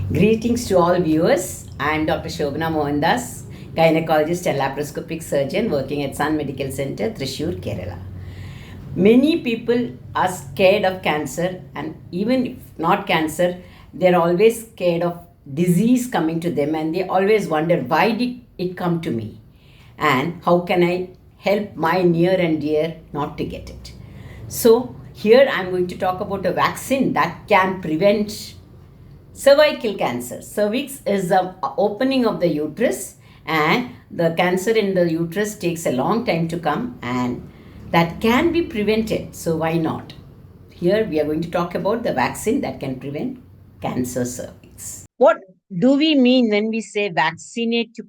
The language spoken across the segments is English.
Greetings to all viewers. I am Dr. Shobana Mohandas, gynecologist and laparoscopic surgeon working at Sun Medical Center, Thrissur, Kerala. Many people are scared of cancer, and even if not cancer, they're always scared of disease coming to them, and they always wonder, why did it come to me? And how can I help my near and dear not to get it? So, here I'm going to talk about a vaccine that can prevent cervical cancer. Cervix is the opening of the uterus, and the cancer in the uterus takes a long time to come, and that can be prevented. So why not? Here we are going to talk about the vaccine that can prevent cancer cervix. What do we mean when we say vaccinate to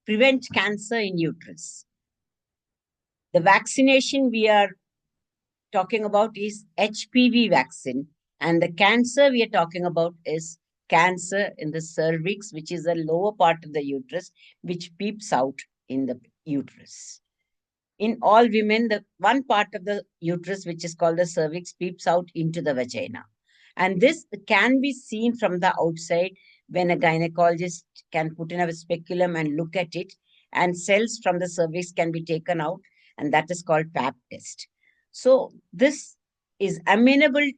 prevent cancer in uterus? The vaccination we are talking about is HPV vaccine, and the cancer we are talking about is cancer in the cervix, which is the lower part of the uterus, which peeps out in the uterus. In all women, the one part of the uterus, which is called the cervix, peeps out into the vagina. And this can be seen from the outside when a gynecologist can put in a speculum and look at it, and cells from the cervix can be taken out, and that is called pap test. So this is amenable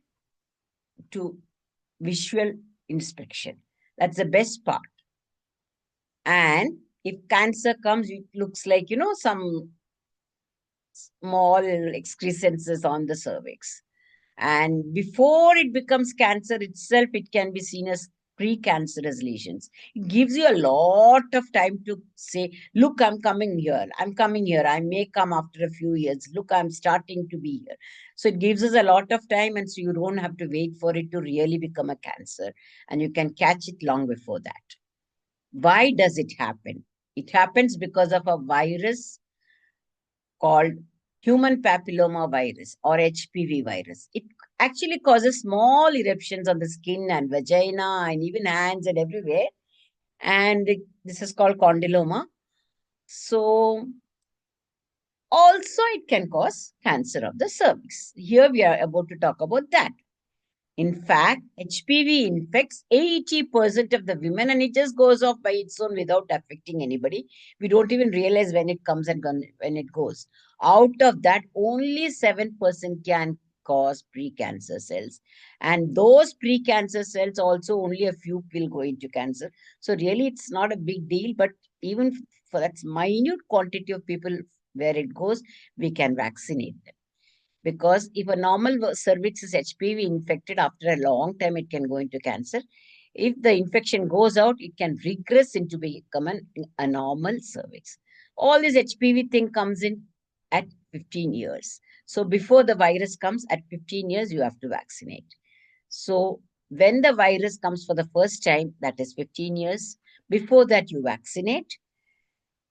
to visual inspection. That's the best part. And if cancer comes, it looks like, some small excrescences on the cervix. And before it becomes cancer itself, it can be seen as precancerous lesions. It gives you a lot of time to say, look, I'm coming here. I'm coming here. I may come after a few years. Look, I'm starting to be here. So it gives us a lot of time. And so you don't have to wait for it to really become a cancer. And you can catch it long before that. Why does it happen? It happens because of a virus called human papilloma virus or HPV virus. It actually causes small eruptions on the skin and vagina and even hands and everywhere. And this is called condyloma. So, also it can cause cancer of the cervix. Here we are about to talk about that. In fact, HPV infects 80% of the women, and it just goes off by its own without affecting anybody. We don't even realize when it comes and when it goes. Out of that, only 7% can cause precancer cells. And those precancer cells, also only a few will go into cancer. So really, it's not a big deal, but even for that minute quantity of people where it goes, we can vaccinate them. Because if a normal cervix is HPV infected, after a long time, it can go into cancer. If the infection goes out, it can regress into become a normal cervix. All this HPV thing comes in at 15 years. So before the virus comes at 15 years, you have to vaccinate. So when the virus comes for the first time, that is 15 years, before that you vaccinate.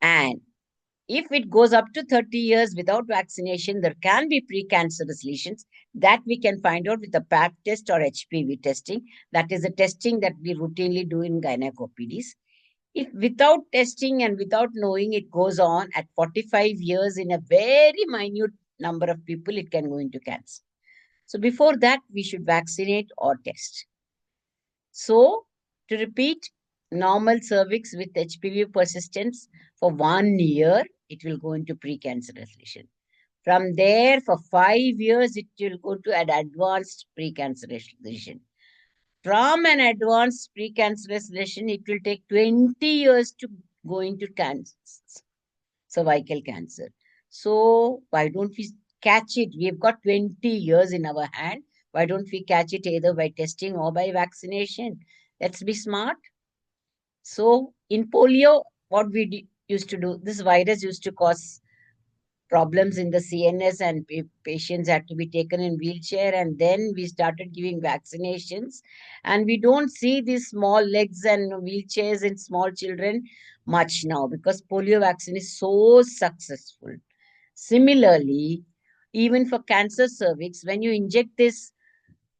And if it goes up to 30 years without vaccination, there can be precancerous lesions that we can find out with the pap test or HPV testing. That is a testing that we routinely do in gynecopedies. If without testing and without knowing, it goes on at 45 years in a very minute number of people, it can go into cancer. So before that, we should vaccinate or test. So, to repeat, normal cervix with HPV persistence for 1 year, it will go into precancerous lesion. From there, for 5 years, it will go to an advanced precancerous lesion. From an advanced precancerous lesion, it will take 20 years to go into cancer, cervical cancer. So, why don't we catch it? We've got 20 years in our hand. Why don't we catch it either by testing or by vaccination? Let's be smart. So, in polio, what we used to do, this virus used to cause problems in the CNS, and patients had to be taken in wheelchair, and then we started giving vaccinations, and we don't see these small legs and wheelchairs in small children much now because polio vaccine is so successful. Similarly, even for cancer cervix, when you inject this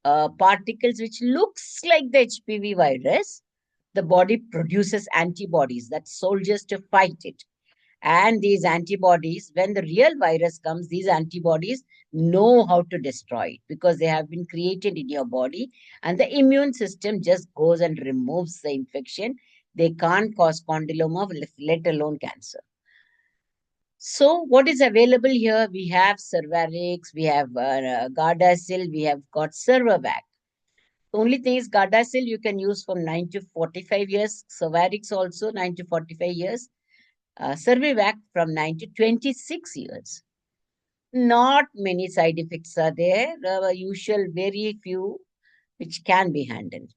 particles which looks like the HPV virus, the body produces antibodies, that soldiers to fight it. And these antibodies, when the real virus comes, these antibodies know how to destroy it because they have been created in your body, and the immune system just goes and removes the infection. They can't cause condyloma, let alone cancer. So, what is available here? We have Cervarix, we have Gardasil, we have got Cervavac. The only thing is Gardasil you can use from 9 to 45 years, Cervarix also 9 to 45 years, Cervivac from 9 to 26 years. Not many side effects are there, usual very few which can be handled.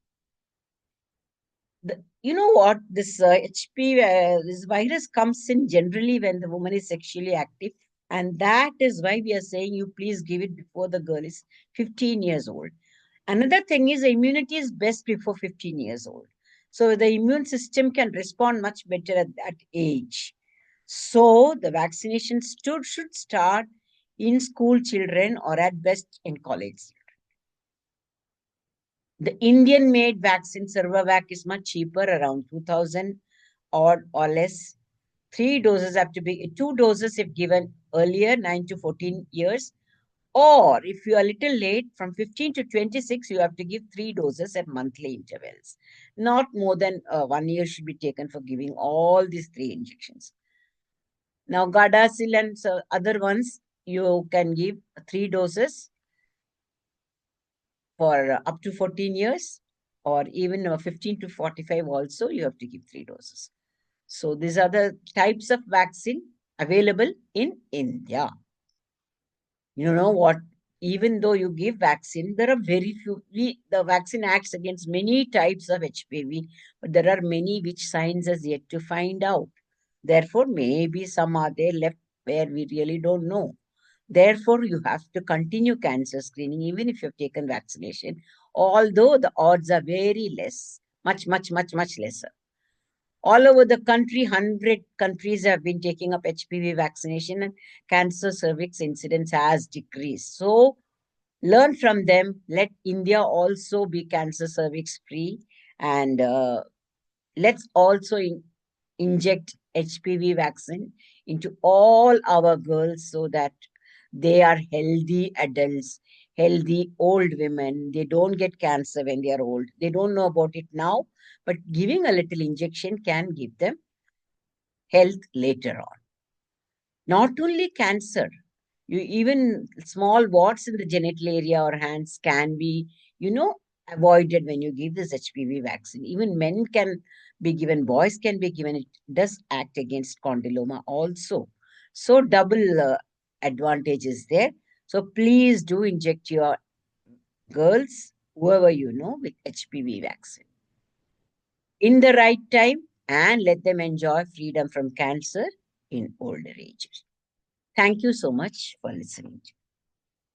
You know what? This HPV, this virus comes in generally when the woman is sexually active. And that is why we are saying you please give it before the girl is 15 years old. Another thing is the immunity is best before 15 years old. So the immune system can respond much better at that age. So the vaccination should start in school children or at best in college. The Indian made vaccine Cervavac is much cheaper, around 2000 or less. Three doses have to be, two doses if given earlier, 9 to 14 years. Or if you are a little late, from 15 to 26, you have to give three doses at monthly intervals. Not more than 1 year should be taken for giving all these three injections. Now, Gardasil and other ones, you can give three doses for up to 14 years, or even 15 to 45 also, you have to give three doses. So these are the types of vaccine available in India. You know what? Even though you give vaccine, there are very few. The vaccine acts against many types of HPV, but there are many which science has yet to find out. Therefore, maybe some are there left where we really don't know. Therefore, you have to continue cancer screening even if you've taken vaccination, although the odds are very less, much, much, much, much lesser. All over the country, 100 countries have been taking up HPV vaccination, and cancer cervix incidence has decreased. So, learn from them. Let India also be cancer cervix free, and let's also inject HPV vaccine into all our girls so that they are healthy adults, healthy old women. They don't get cancer when they are old. They don't know about it now, but giving a little injection can give them health later on. Not only cancer, you even small warts in the genital area or hands can be, avoided when you give this HPV vaccine. Even men can be given, boys can be given. It does act against condyloma also. So double advantage is there. So please do inject your girls, whoever you know, with HPV vaccine in the right time, and let them enjoy freedom from cancer in older ages. Thank you so much for listening.